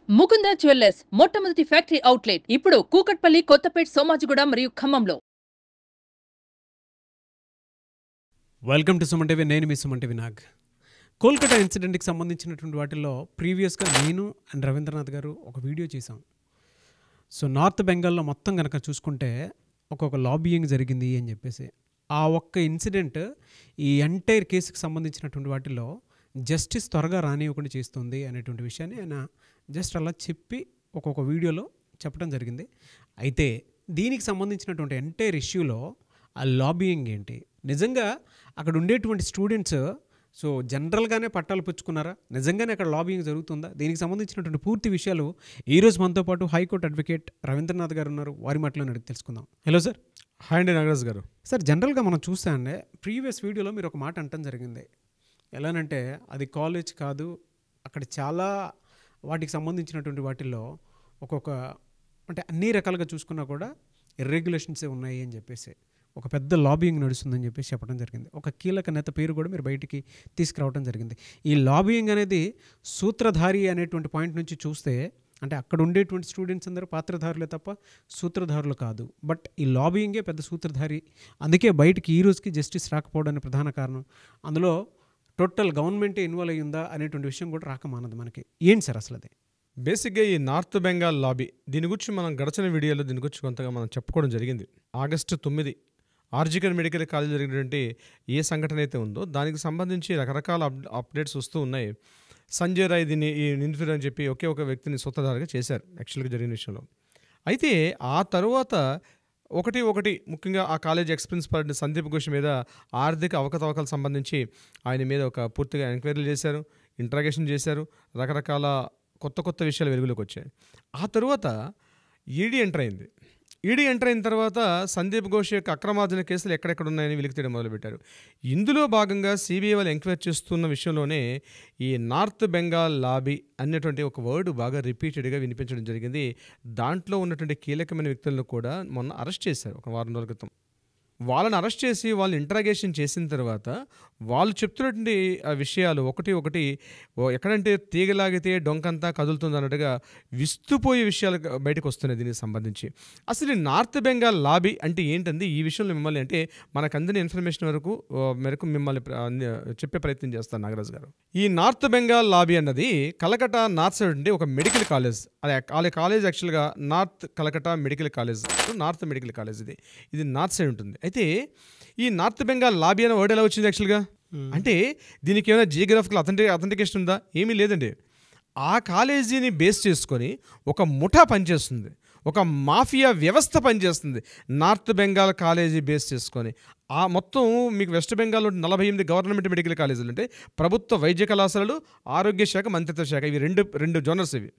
Mukunda jewellers మొట్టమొదటి factory outlet ఇప్పుడు కూకట్పల్లి, కొత్తపేట్, సోమాజిగూడ మరియు ఖమ్మంలో. Welcome to Suman TV. నేను మీ సుమన్ టీవీ నాగ్. కోల్కతా ఇన్సిడెంట్కి సంబంధించినటువంటి వాటిల్లో ప్రీవియస్గా నేను అండ్ రవీంద్రనాథ్ గారు ఒక వీడియో చేశాం. సో నార్త్ బెంగాల్లో మొత్తం కనుక చూసుకుంటే ఒక్కొక్క లాబియింగ్ జరిగింది అని చెప్పేసి, ఆ ఒక్క ఇన్సిడెంట్ ఈ ఎంటైర్ కేసుకి సంబంధించినటువంటి వాటిల్లో జస్టిస్ త్వరగా రానివ్వకుండా చేస్తుంది అనేటువంటి విషయాన్ని ఆయన జస్ట్ అలా చెప్పి ఒక్కొక్క వీడియోలో చెప్పడం జరిగింది. అయితే దీనికి సంబంధించినటువంటి ఎంటైర్ ఇష్యూలో ఆ లాబియింగ్ ఏంటి, నిజంగా అక్కడ ఉండేటువంటి స్టూడెంట్స్ సో జనరల్గానే పట్టాలు పుచ్చుకున్నారా, నిజంగానే అక్కడ లాబియింగ్ జరుగుతుందా, దీనికి సంబంధించినటువంటి పూర్తి విషయాలు ఈరోజు మనతో పాటు హైకోర్టు అడ్వకేట్ రవీంద్రనాథ్ గారు ఉన్నారు. వారి మాటలో అడిగి తెలుసుకుందాం. Hello sir. హాయ్ అండి నాగరాజ్ గారు. సార్, జనరల్గా మనం చూసాండే ప్రీవియస్ వీడియోలో మీరు ఒక మాట అంటం జరిగింది. ఎలానంటే అది కాలేజ్ కాదు, అక్కడ చాలా వాటికి సంబంధించినటువంటి వాటిల్లో ఒక్కొక్క అంటే అన్ని రకాలుగా చూసుకున్నా కూడా ఇర్రెగ్యులేషన్సే ఉన్నాయి అని చెప్పేసి ఒక పెద్ద లాబియింగ్ నడుస్తుందని చెప్పేసి చెప్పడం జరిగింది. ఒక కీలక నేత పేరు కూడా మీరు బయటికి తీసుకురావడం జరిగింది. ఈ లాబియింగ్ అనేది సూత్రధారి అనేటువంటి పాయింట్ నుంచి చూస్తే అంటే అక్కడ ఉండేటువంటి స్టూడెంట్స్ అందరూ పాత్రధారులే తప్ప సూత్రధారులు కాదు. బట్ ఈ లాబియింగే పెద్ద సూత్రధారి. అందుకే బయటికి ఈ రోజుకి జస్టిస్ రాకపోవడానికి ప్రధాన కారణం. అందులో టోటల్ గవర్నమెంటే ఇన్వాల్వ్ అయ్యిందా అనేటువంటి విషయం కూడా రాకమానదు మనకి. ఏంటి సార్ అసలు అది? బేసిక్గా ఈ నార్త్ బెంగాల్ లాబీ దీని గురించి మనం గడిచిన వీడియోలో దీని గురించి కొంతగా మనం చెప్పుకోవడం జరిగింది. ఆగస్టు 9 ఆర్జికర్ మెడికల్ కాలేజ్ జరిగినటువంటి ఏ సంఘటన అయితే ఉందో దానికి సంబంధించి రకరకాల అప్డేట్స్ వస్తూ ఉన్నాయి. సంజయ్ రాయ్ దీన్ని ఈ నిందితుడు అని చెప్పి ఒకే ఒక వ్యక్తిని సూత్రధారిగా చేశారు యాక్చువల్గా జరిగిన విషయంలో. అయితే ఆ తర్వాత ఒకటి ముఖ్యంగా ఆ college X principal Sandeep Ghosh మీద ఆర్థిక అవకతవకలకు సంబంధించి ఆయన మీద ఒక పూర్తిగా ఎంక్వైరీలు చేశారు, ఇంట్రాగేషన్ చేశారు, రకరకాల కొత్త విషయాలు వెలుగులోకి వచ్చాయి. ఆ తర్వాత ఈడీ ఎంటర్ అయింది. ఈడీ ఎంటర్ అయిన తర్వాత సందీప్ ఘోష్ యొక్క అక్రమార్జన కేసులు ఎక్కడెక్కడ ఉన్నాయని వెలికి తీయడం మొదలుపెట్టారు. ఇందులో భాగంగా సిబిఐ వాళ్ళు ఎంక్వైరీ చేస్తున్న విషయంలోనే ఈ నార్త్ బెంగాల్ లాబీ అనేటువంటి ఒక వర్డ్ బాగా రిపీటెడ్గా వినిపించడం జరిగింది. దాంట్లో ఉన్నటువంటి కీలకమైన వ్యక్తులను కూడా మొన్న అరెస్ట్ చేశారు ఒక వారం రోజుల క్రితం. వాళ్ళని అరెస్ట్ చేసి వాళ్ళు ఇంట్రాగేషన్ చేసిన తర్వాత వాళ్ళు చెప్తున్నటువంటి ఆ విషయాలు ఒకటి ఎక్కడంటే తీగలాగితే డొంకంతా కదులుతుంది అన్నట్టుగా విస్తుపోయే విషయాలు బయటకు వస్తున్నాయి దీనికి సంబంధించి. అసలు ఈ నార్త్ బెంగాల్ లాబీ అంటే ఏంటంది, ఈ విషయంలో మిమ్మల్ని అంటే మనకు అందిన ఇన్ఫర్మేషన్ మేరకు మిమ్మల్ని చెప్పే ప్రయత్నం చేస్తాను నాగరాజ్ గారు. ఈ నార్త్ బెంగాల్ లాబీ అన్నది కలకటా నార్త్ సైడ్ ఉండే ఒక మెడికల్ కాలేజ్. అది కాలేజ్ యాక్చువల్గా north Calcutta medical college, north medical college. ఇది నార్త్ సైడ్ ఉంటుంది. అయితే ఈ నార్త్ బెంగాల్ లాబీ అనే వర్డ్ ఎలా వచ్చింది యాక్చువల్గా అంటే దీనికి ఏమైనా జియోగ్రఫికల్ అథెంటికేషన్ ఉందా? ఏమీ లేదండి. ఆ కాలేజీని బేస్ చేసుకొని ఒక ముఠా పనిచేస్తుంది, ఒక మాఫియా వ్యవస్థ పనిచేస్తుంది నార్త్ బెంగాల్ కాలేజీ బేస్ చేసుకొని. ఆ మొత్తం మీకు వెస్ట్ బెంగాల్లో 48 గవర్నమెంట్ మెడికల్ కాలేజీలు ఉంటాయి. ప్రభుత్వ వైద్య కళాశాలలు, ఆరోగ్య శాఖ, మంత్రిత్వ శాఖ, ఇవి రెండు జోనర్స్. ఇవి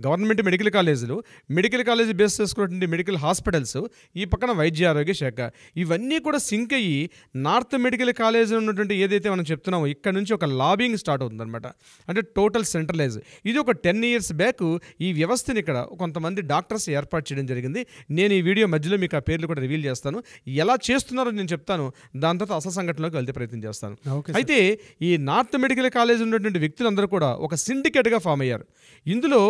గవర్నమెంట్ మెడికల్ కాలేజీలు, మెడికల్ కాలేజీ బేస్ చేసుకున్నటువంటి మెడికల్ హాస్పిటల్స్, ఈ పక్కన వైద్య ఆరోగ్య శాఖ, ఇవన్నీ కూడా సింక్ అయ్యి నార్త్ మెడికల్ కాలేజ్ ఉన్నటువంటి ఏదైతే మనం చెప్తున్నామో ఇక్కడ నుంచి ఒక లాబింగ్ స్టార్ట్ అవుతుందన్నమాట. అంటే టోటల్ సెంట్రలైజ్. ఇది ఒక 10 years బ్యాక్ ఈ వ్యవస్థని ఇక్కడ కొంతమంది డాక్టర్స్ ఏర్పాటు చేయడం జరిగింది. నేను ఈ వీడియో మధ్యలో మీకు ఆ పేర్లు కూడా రివీల్ చేస్తాను. ఎలా చేస్తున్నారో నేను చెప్తాను, దాని తర్వాత అసలు సంఘటనలోకి వెళ్తే ప్రయత్నం చేస్తాను. అయితే ఈ నార్త్ మెడికల్ కాలేజ్ ఉన్నటువంటి వ్యక్తులందరూ కూడా ఒక సిండికేట్గా ఫామ్ అయ్యారు. ఇందులో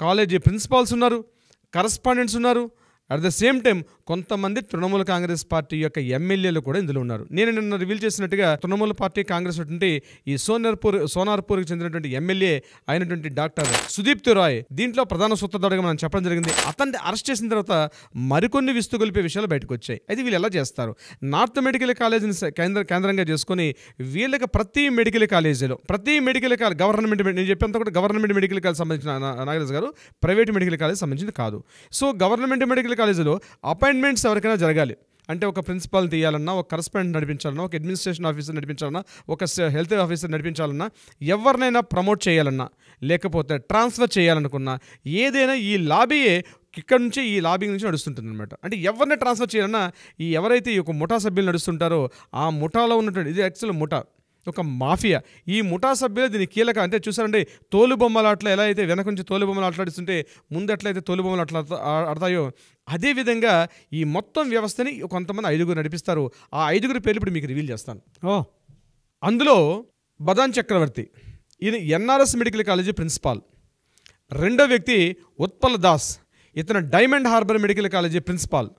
కాలేజీ ప్రిన్సిపాల్స్ ఉన్నారు, కరస్పాండెంట్స్ ఉన్నారు, అట్ ద సేమ్ టైం కొంతమంది తృణమూల కాంగ్రెస్ పార్టీ యొక్క ఎమ్మెల్యేలు కూడా ఇందులో ఉన్నారు. నేను నిన్న రివీల్ చేసినట్టుగా తృణమూల పార్టీ కాంగ్రెస్ ఉన్నటువంటి ఈ సోనార్పూర్కి చెందినటువంటి ఎమ్మెల్యే అయినటువంటి డాక్టర్ సుదీప్ రాయ్ దీంట్లో ప్రధాన సూత్రధారిగా మనం చెప్పడం జరిగింది. అతన్ని అరెస్ట్ చేసిన తర్వాత మరికొన్ని విస్తుగొలిపే విషయాలు బయటకు వచ్చాయి. అయితే వీళ్ళు ఎలా చేస్తారు, నార్త్ మెడికల్ కాలేజీని కేంద్రంగా చేసుకుని వీళ్ళకి ప్రతి మెడికల్ కాలేజీలో గవర్నమెంట్, నేను చెప్పేంత కూడా గవర్నమెంట్ మెడికల్ కాలేజ్ సంబంధించిన నాగరాజ్ గారు, ప్రైవేట్ మెడికల్ కాలేజ్ సంబంధించింది కాదు. సో గవర్నమెంట్ మెడికల్ కాలేజీలో అపాయింట్మెంట్స్ ఎవరికైనా జరగాలి అంటే ఒక ప్రిన్సిపాల్ తీయాలన్నా, ఒక కరస్పాండెంట్ నడిపించాలన్నా, ఒక అడ్మినిస్ట్రేషన్ ఆఫీసర్ నడిపించాలన్నా, ఒక హెల్త్ ఆఫీసర్ నడిపించాలన్నా, ఎవరినైనా ప్రమోట్ చేయాలన్నా, లేకపోతే ట్రాన్స్ఫర్ చేయాలనుకున్నా, ఏదైనా ఈ లాబీయే ఇక్కడ నుంచి ఈ లాబింగ్ నుంచి నడుస్తుంటుంది అనమాట. అంటే ఎవరిని ట్రాన్స్ఫర్ చేయాలన్నా ఈ ఎవరైతే ఈ ఒక ముఠా సభ్యులు నడుస్తుంటారో ఆ ముఠాలో ఉన్నటువంటి, ఇది యాక్చువల్ ముఠా, ఒక మాఫియా. ఈ ముఠా సభ్యులు దీని కీలక. అంటే చూసారంటే తోలుబొమ్మలాట్లో ఎలా అయితే వెనక నుంచి తోలుబొమ్మలు ఆటలాడిస్తుంటే ముందు ఎట్లయితే తోలుబొమ్మలు ఆడతాయో అదేవిధంగా ఈ మొత్తం వ్యవస్థని కొంతమంది 5 నడిపిస్తారు. ఆ 5 పేర్లు ఇప్పుడు మీకు రివీల్ చేస్తాను. అందులో బదాన్ చక్రవర్తి, ఈయన ఎన్ఆర్ఎస్ మెడికల్ కాలేజీ ప్రిన్సిపాల్. రెండో వ్యక్తి ఉత్పల్ దాస్, ఇతను diamond harbour medical college principal.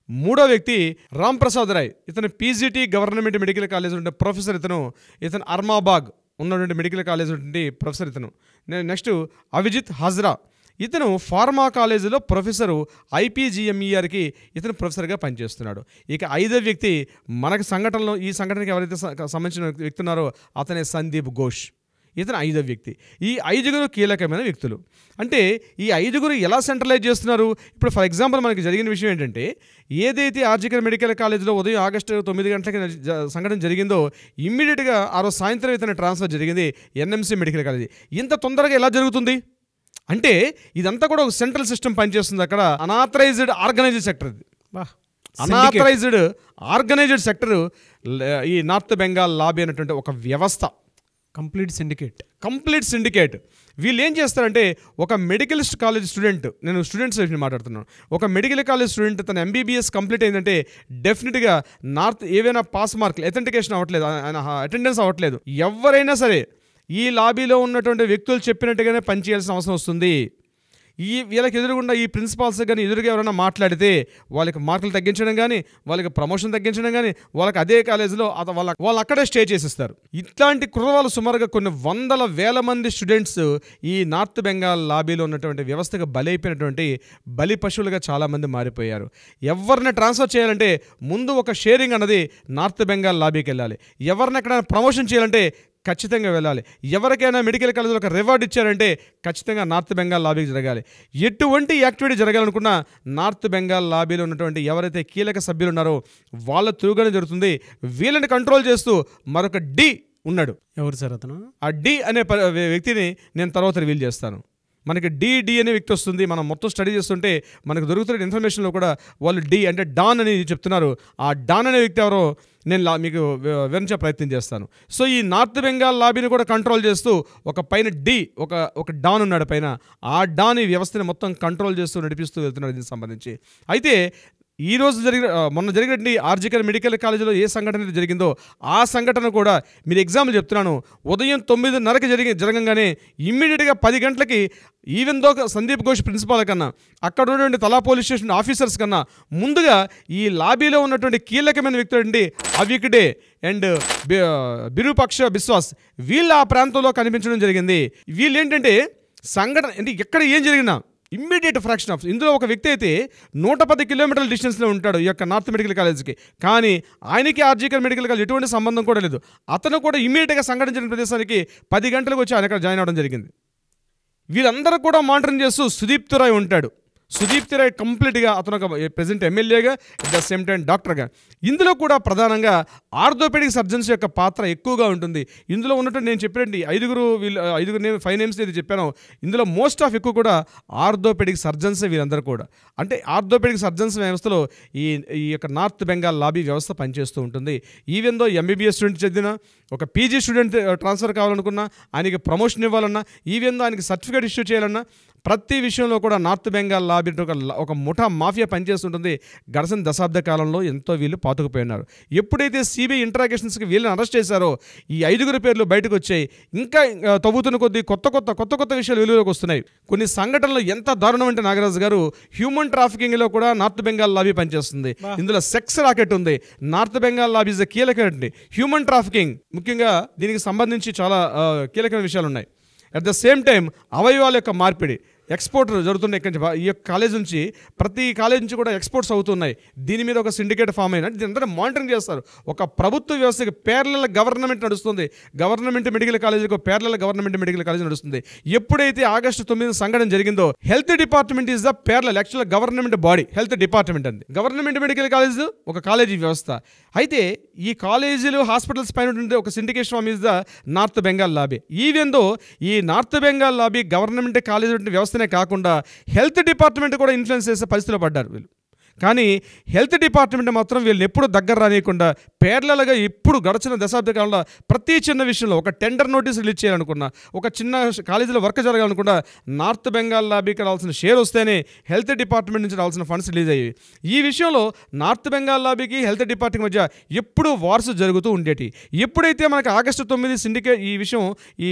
మూడో వ్యక్తి రామ్ ప్రసాద్ రాయ్, ఇతను పీజీటీ గవర్నమెంట్ మెడికల్ కాలేజ్ ఉండే ప్రొఫెసర్. ఇతను అర్మాబాగ్ ఉన్నటువంటి మెడికల్ కాలేజ్ ఉండే ప్రొఫెసర్. నెక్స్ట్ అవిజిత్ హజ్రా, ఇతను ఫార్మా కాలేజీలో ప్రొఫెసరు, ఐపీజీఎంఈఆర్కి ఇతను ప్రొఫెసర్గా పనిచేస్తున్నాడు. ఇక ఐదో వ్యక్తి మనకు ఈ సంఘటనకి ఎవరైతే సంబంధించిన వ్యక్తి ఉన్నారో అతనే సందీప్ ఘోష్, ఇతను ఐదో వ్యక్తి. ఈ ఐదుగురు కీలకమైన వ్యక్తులు. అంటే ఈ ఐదుగురు ఎలా సెంట్రలైజ్ చేస్తున్నారు? ఇప్పుడు ఫర్ ఎగ్జాంపుల్ మనకి జరిగిన విషయం ఏంటంటే, ఏదైతే ఆర్జికల్ మెడికల్ కాలేజ్లో ఉదయం ఆగస్టు 9 గంటలకి సంఘటన జరిగిందో ఇమ్మీడియట్గా ఆ రోజు సాయంత్రం ఇతను ట్రాన్స్ఫర్ జరిగింది ఎన్ఎంసీ మెడికల్ కాలేజీ. ఇంత తొందరగా ఎలా జరుగుతుంది అంటే ఇదంతా కూడా ఒక సెంట్రల్ సిస్టమ్ పనిచేస్తుంది. అక్కడ unauthorised organised sector, unauthorised organised sector ఈ నార్త్ బెంగాల్ లాబీ అనేటువంటి ఒక వ్యవస్థ, కంప్లీట్ సిండికేట్. వీళ్ళు ఏం చేస్తారంటే, ఒక మెడికల్ కాలేజ్ స్టూడెంట్, నేను స్టూడెంట్స్ మాట్లాడుతున్నాను, ఒక మెడికల్ కాలేజ్ స్టూడెంట్ తన ఎంబీబీఎస్ కంప్లీట్ అయిందంటే డెఫినెట్గా ఏవైనా పాస్ మార్కులు అథెంటికేషన్ అవ్వట్లేదు, అటెండెన్స్ అవ్వట్లేదు, ఎవరైనా సరే ఈ లాబీలో ఉన్నటువంటి వ్యక్తులు చెప్పినట్టుగానే పనిచేయాల్సిన అవసరం వస్తుంది. వీళ్ళకి ఎదురుగుండా ఈ ప్రిన్సిపాల్స్ కానీ ఎదురుగా ఎవరైనా మాట్లాడితే వాళ్ళకి మార్కులు తగ్గించడం కానీ, వాళ్ళకి ప్రమోషన్ తగ్గించడం కానీ, వాళ్ళకి అదే కాలేజీలో వాళ్ళు అక్కడే స్టే చేసిస్తారు. ఇట్లాంటి కుర్రవాళ్ళు సుమారుగా కొన్ని వందల వేల మంది స్టూడెంట్స్ ఈ నార్త్ బెంగాల్ లాబీలో ఉన్నటువంటి వ్యవస్థకు బలైపోయినటువంటి బలి పశువులుగా చాలామంది మారిపోయారు. ఎవరిని ట్రాన్స్ఫర్ చేయాలంటే ముందు ఒక షేరింగ్ అన్నది నార్త్ బెంగాల్ లాబీకి వెళ్ళాలి. ఎవరిని ఎక్కడైనా ప్రమోషన్ చేయాలంటే ఖచ్చితంగా వెళ్ళాలి. ఎవరికైనా మెడికల్ కాలేజీలో ఒక రివార్డ్ ఇచ్చారంటే ఖచ్చితంగా నార్త్ బెంగాల్ లాబీకి జరగాలి. ఎటువంటి యాక్టివిటీ జరగాలనుకున్నా నార్త్ బెంగాల్ లాబీలో ఉన్నటువంటి ఎవరైతే కీలక సభ్యులు ఉన్నారో వాళ్ళ తిరుగుగానే జరుగుతుంది. వీళ్ళని కంట్రోల్ చేస్తూ మరొక డి ఉన్నాడు. ఎవరు సార్ అతను? ఆ డి అనే వ్యక్తిని నేను తర్వాత రివీల్ చేస్తాను. మనకి డి అనే వ్యక్తి వస్తుంది. మనం మొత్తం స్టడీ చేస్తుంటే మనకు దొరుకుతున్న ఇన్ఫర్మేషన్లో కూడా వాళ్ళు డి అంటే డాన్ అని చెప్తున్నారు. ఆ డాన్ అనే వ్యక్తి ఎవరో నేను మీకు వివరించే ప్రయత్నం చేస్తాను. సో ఈ నార్త్ బెంగాల్ లాబీని కూడా కంట్రోల్ చేస్తూ ఒక పైన ఒక డాన్ ఉన్నాడు పైన. ఆ డాన్ ఈ వ్యవస్థని మొత్తం కంట్రోల్ చేస్తూ నడిపిస్తూ వెళ్తున్నాడు దీనికి సంబంధించి. అయితే మొన్న జరిగినటువంటి ఆర్జికల్ మెడికల్ కాలేజీలో ఏ సంఘటన జరిగిందో ఆ సంఘటన కూడా మీరు ఎగ్జాంపుల్ చెప్తున్నాను. ఉదయం 9:30కి జరగంగానే ఇమ్మీడియట్గా 10 గంటలకి even though Sandeep Ghosh principal కన్నా, అక్కడ ఉన్నటువంటి తలా పోలీస్ స్టేషన్ ఆఫీసర్స్ కన్నా ముందుగా ఈ లాబీలో ఉన్నటువంటి కీలకమైన వ్యక్తులు అండి అవికడే అండ్ బిరూపక్ష బిశ్వాస్ వీళ్ళు ఆ ప్రాంతంలో కనిపించడం జరిగింది. వీళ్ళు ఏంటంటే సంఘటన అంటే ఎక్కడ ఏం జరిగినా ఇమ్మీడియట్ ఫ్రాక్షన్ ఆఫ్ ఇందులో ఒక వ్యక్తి అయితే 110 కిలోమీటర్ల డిస్టెన్స్లో ఉంటాడు ఈ యొక్క నార్త్ మెడికల్ కాలేజ్కి. కానీ ఆయనకి ఆర్జికల్ మెడికల్ కాలేజ్ ఎటువంటి సంబంధం కూడా లేదు. అతను కూడా ఇమ్మీడియట్గా సంఘటన జరిగిన ప్రదేశానికి 10 గంటలకు వచ్చి ఆయన అక్కడ జాయిన్ అవ్వడం జరిగింది. వీళ్ళందరూ కూడా మానిటరింగ్ చేస్తూ సుదీప్తి రాయ్ ఉంటాడు. సుదీప్తి రాయ్ కంప్లీట్గా అతను ఒక ప్రెజెంట్ ఎమ్మెల్యేగా అట్ ద సేమ్ టైం డాక్టర్గా. ఇందులో కూడా ప్రధానంగా ఆర్థోపెడిక్ సర్జన్స్ యొక్క పాత్ర ఎక్కువగా ఉంటుంది. ఇందులో ఉన్నట్టు నేను చెప్పినట్టు ఐదుగురు 5 నేమ్స్ ఏది చెప్పానో ఇందులో మోస్ట్ ఆఫ్ ఎక్కువ కూడా ఆర్థోపెడిక్ సర్జన్సే వీళ్ళందరూ కూడా. అంటే ఆర్థోపెడిక్ సర్జన్స్ వ్యవస్థలో ఈ యొక్క నార్త్ బెంగాల్ లాబీ వ్యవస్థ పనిచేస్తూ ఉంటుంది. ఈవెన్ దో ఎంబీబీఎస్ స్టూడెంట్ చదివినా, ఒక పీజీ స్టూడెంట్ ట్రాన్స్ఫర్ కావాలనుకున్నా, ఆయనకి ప్రమోషన్ ఇవ్వాలన్నా, ఈవెన్ దో ఆయనకి సర్టిఫికేట్ ఇష్యూ చేయాలన్నా ప్రతి విషయంలో కూడా నార్త్ బెంగాల్ లాబీ ఒక ముఠా మాఫియా పనిచేస్తుంటుంది. గడిచిన దశాబ్ద కాలంలో ఎంతో వీళ్ళు పాతుకుపోయినారు. ఎప్పుడైతే సిబిఐ ఇంట్రాగేషన్స్కి వీళ్ళని అరెస్ట్ చేశారో ఈ 5 పేర్లు బయటకు వచ్చాయి. ఇంకా తవ్వుతున్న కొద్దీ కొత్త విషయాలు వెలుగులోకి వస్తున్నాయి. కొన్ని సంఘటనలు ఎంత దారుణం అంటే నాగరాజు గారు, హ్యూమన్ ట్రాఫికింగ్లో కూడా నార్త్ బెంగాల్ లాబీ పనిచేస్తుంది. ఇందులో సెక్స్ రాకెట్ ఉంది. నార్త్ బెంగాల్ లాబీ ఇస్ కీలకమైనటువంటి హ్యూమన్ ట్రాఫికింగ్. ముఖ్యంగా దీనికి సంబంధించి చాలా కీలకమైన విషయాలు ఉన్నాయి. అట్ ద సేమ్ టైం అవయవాల యొక్క మార్పిడి, ఎక్స్పోర్ట్ జరుగుతున్నాయి. ఇక్కడి నుంచి ఈ యొక్క కాలేజ్ నుంచి ప్రతి కాలేజ్ నుంచి కూడా ఎక్స్పోర్ట్స్ అవుతున్నాయి. దీని మీద ఒక సిండికేట్ ఫామ్ అయినా దీని అందరూ మానిటరింగ్ చేస్తారు. ఒక ప్రభుత్వ వ్యవస్థకి ప్యారలల్ గవర్నమెంట్ నడుస్తుంది. గవర్నమెంట్ మెడికల్ కాలేజీకి ప్యారలల్ గవర్నమెంట్ మెడికల్ కాలేజ్ నడుస్తుంది. ఎప్పుడైతే ఆగస్టు 9 సంఘటన జరిగిందో health department is the parallel actual government body. Health department అంది గవర్నమెంట్ మెడికల్ కాలేజ్ ఒక కాలేజీ వ్యవస్థ. అయితే ఈ కాలేజీలు హాస్పిటల్స్ పైన ఒక syndication form is the North Bengal lobby. Even though ఈ north Bengal lobby government college వ్యవస్థ కాకుండా హెల్త్ డిపార్ట్మెంట్ కూడా ఇన్ఫ్లుయెన్స్ చేసే పరిస్థితిలో పడ్డారు వీళ్ళు. కానీ హెల్త్ డిపార్ట్మెంట్ మాత్రం వీళ్ళని ఎప్పుడు దగ్గర రానియకుండా పేర్లలుగా ఇప్పుడు గడిచిన దశాబ్ద కాలంలో ప్రతి చిన్న విషయంలో ఒక టెండర్ నోటీస్ రిలీజ్ చేయాలనుకున్నా, ఒక చిన్న కాలేజీలో వర్క్ జరగాలనుకున్నా నార్త్ బెంగాల్ లాబీకి రావాల్సిన షేర్ వస్తేనే హెల్త్ డిపార్ట్మెంట్ నుంచి రావాల్సిన ఫండ్స్ రిలీజ్ అయ్యాయి. ఈ విషయంలో నార్త్ బెంగాల్ లాబీకి హెల్త్ డిపార్ట్మెంట్ మధ్య ఎప్పుడూ వార్స్ జరుగుతూ ఉండేటి. ఎప్పుడైతే మనకి ఆగస్టు 9 సిండికేట్ ఈ విషయం ఈ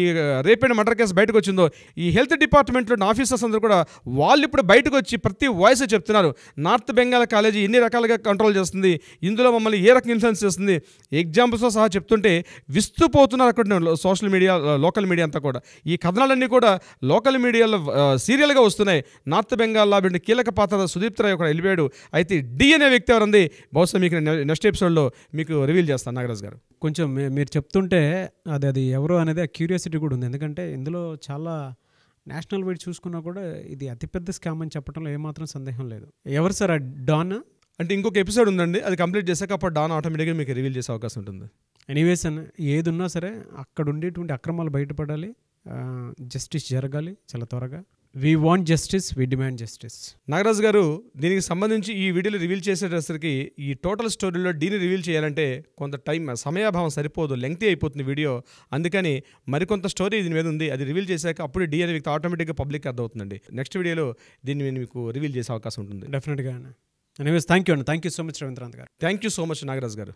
రేప్ అండ్ మర్డర్ కేసు బయటకు వచ్చిందో ఈ హెల్త్ డిపార్ట్మెంట్లో ఆఫీసర్స్ అందరూ కూడా వాళ్ళు ఇప్పుడు బయటకు వచ్చి ప్రతి వాయిస్ చెప్తున్నారు, నార్త్ బెంగాల్ కాలేజీ ఎన్ని రకాలుగా కంట్రోల్ చేస్తుంది, ఇందులో మమ్మల్ని ఏ రకంగా ఇన్ఫ్లుయెన్స్ చేస్తుంది, ఎగ్జాంపుల్స్తో సహా చెప్తుంటే విస్తుపోతున్నారు అక్కడ సోషల్ మీడియా, లోకల్ మీడియా అంతా కూడా. ఈ కథనాలన్నీ కూడా లోకల్ మీడియాలో సీరియల్గా వస్తున్నాయి. నార్త్ బెంగాల్ లాబీ కీలక పాత్ర సుదీప్ రాయ్ కూడా వెళ్ళిపోయాడు. అయితే డి అనే వ్యక్తి ఎవరంది బహుశా మీకు నెక్స్ట్ ఎపిసోడ్లో మీకు రివీల్ చేస్తాను నాగరాజ్ గారు. కొంచెం మీరు చెప్తుంటే అది ఎవరో అనేది ఆ క్యూరియాసిటీ కూడా ఉంది. ఎందుకంటే ఇందులో చాలా నేషనల్ వైడ్ చూసుకున్నా కూడా ఇది అతిపెద్ద స్కామ్ అని చెప్పడంలో ఏమాత్రం సందేహం లేదు. ఎవరు సార్ ఆ డాన్? అంటే ఇంకొక ఎపిసోడ్ ఉందండి, అది కంప్లీట్ చేశాక అప్పుడు డాన్ ఆటోమేటిక్గా మీకు రివీల్ చేసే అవకాశం ఉంటుంది. ఎనీవేస్ అన్న ఏది ఉన్నా సరే అక్కడ ఉండేటువంటి అక్రమాలు బయటపడాలి, జస్టిస్ జరగాలి చాలా త్వరగా. We want justice, we demand justice. Nagaraju గారు దీనికి సంబంధించి ఈ వీడియోలో రివీల్ చేసేటసరికి ఈ టోటల్ స్టోరీలో డీని రివీల్ చేయాలంటే కొంత సమయాభావం సరిపోదు, లెంగ్తీ అయిపోతుంది వీడియో. అందుకని మరికొంత స్టోరీ దీని మీద ఉంది, అది రివీల్ చేశాక అప్పుడు డి అనే వ్యక్తి ఆటోమేటిక్గా పబ్లిక్ అర్థమవుతుందండి. నెక్స్ట్ వీడియోలో దీన్ని మీకు రివీల్ చేసే అవకాశం ఉంటుంది డెఫినెట్గా. Anyways thank you so much Ravindranath garu. Thank you so much Nagaraju గారు.